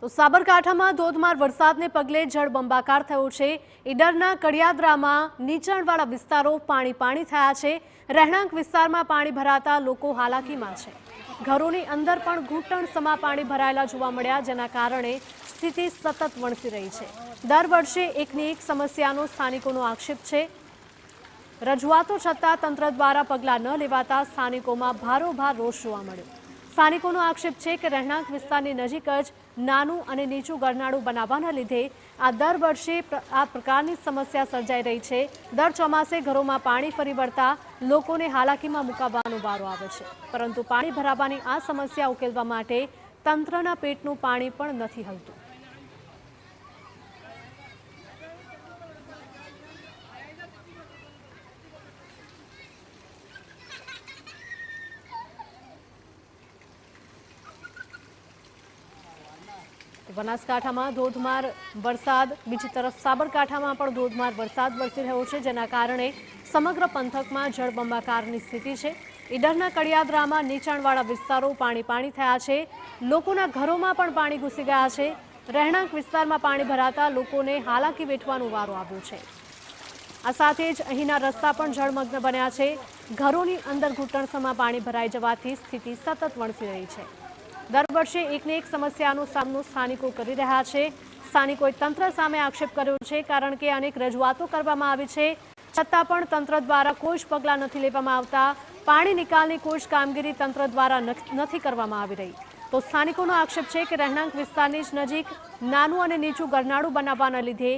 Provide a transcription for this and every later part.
તો સાબરકાંઠામાં ધોધમાર વરસાદને પગલે જળબંબાકાર થયો છે। ઈડરના કડિયાદરામાં નીચાણવાળા વિસ્તારો પાણી થયા છે। રહેણાંક વિસ્તારમાં પાણી ભરાતા લોકો હાલાકીમાં છે। ઘરોની અંદર પણ ઘૂંટણસમા પાણી ભરાયેલા જોવા મળ્યા, જેના કારણે સ્થિતિ સતત વણસી રહી છે। દર વર્ષે એકની એક સમસ્યાનો સ્થાનિકોનો આક્ષેપ છે। રજૂઆતો છતાં તંત્ર દ્વારા પગલાં ન લેવાતા સ્થાનિકોમાં ભારોભાર રોષ જોવા મળ્યો। સ્થાનિકોનો આક્ષેપ છે કે રહેણાંક વિસ્તારની નજીક જ નાનું અને નીચું ગરનાળું બનાવવાના લીધે આ દર વર્ષે આ પ્રકારની સમસ્યા સર્જાઈ રહી છે। દર ચોમાસે ઘરોમાં પાણી ફરી વળતા લોકોને હાલાકીમાં મુકાવવાનો વારો આવે છે, પરંતુ પાણી ભરાવાની આ સમસ્યા ઉકેલવા માટે તંત્રના પેટનું પાણી પણ નથી હલતું। બનાસકાંઠામાં ધોધમાર વરસાદ, બીજી તરફ સાબરકાંઠામાં પણ ધોધમાર વરસાદ વરસી રહ્યો છે, જેના કારણે સમગ્ર પંથકમાં જળબંબાકારની સ્થિતિ છે। ઈડરના કડિયાદરામાં નીચાણવાળા વિસ્તારો પાણી થયા છે। લોકોના ઘરોમાં પણ પાણી ઘૂસી ગયા છે। રહેણાંક વિસ્તારમાં પાણી ભરાતા લોકોને હાલાકી વેઠવાનો વારો આવ્યો છે। આ સાથે જ અહીંના રસ્તા પણ જળમગ્ન બન્યા છે। ઘરોની અંદર ઘૂંટણસમા પાણી ભરાઈ જવાથી સ્થિતિ સતત વણસી રહી છે। દર વર્ષે એકને એક સમસ્યાનો સામનો સ્થાનિકો કરી રહ્યા છે। સ્થાનિકોએ તંત્ર સામે આક્ષેપ કર્યો છે, કારણ કે અનેક રજૂઆતો કરવામાં આવી છે, છતાં પણ તંત્ર દ્વારા કોઈ જ પગલાં નથી લેવામાં આવતા। પાણી નિકાલની કોઈ જ કામગીરી તંત્ર દ્વારા નથી કરવામાં આવી રહી। તો સ્થાનિકોનો આક્ષેપ છે કે રહેણાંક વિસ્તારની જ નજીક નાનું અને નીચું ગરનાળું બનાવવાના લીધે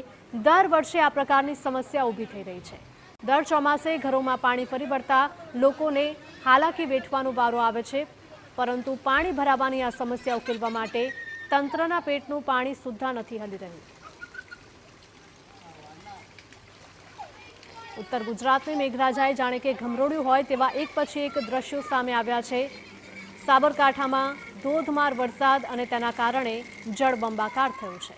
દર વર્ષે આ પ્રકારની સમસ્યા ઊભી થઈ રહી છે। દર ચોમાસે ઘરોમાં પાણી ફરી વળતા લોકોને હાલાકી વેઠવાનો વારો આવે છે, પરંતુ પાણી ભરાવાની આ સમસ્યા ઉકેલવા માટે તંત્રના પેટનું પાણી સુદ્ધા નથી હલી રહ્યું। ઉત્તર ગુજરાતની મેઘરાજાએ જાણે કે ઘમરોળ્યું હોય તેવા એક પછી એક દ્રશ્યો સામે આવ્યા છે। સાબરકાંઠામાં ધોધમાર વરસાદ અને તેના કારણે જળબંબાકાર થયો છે।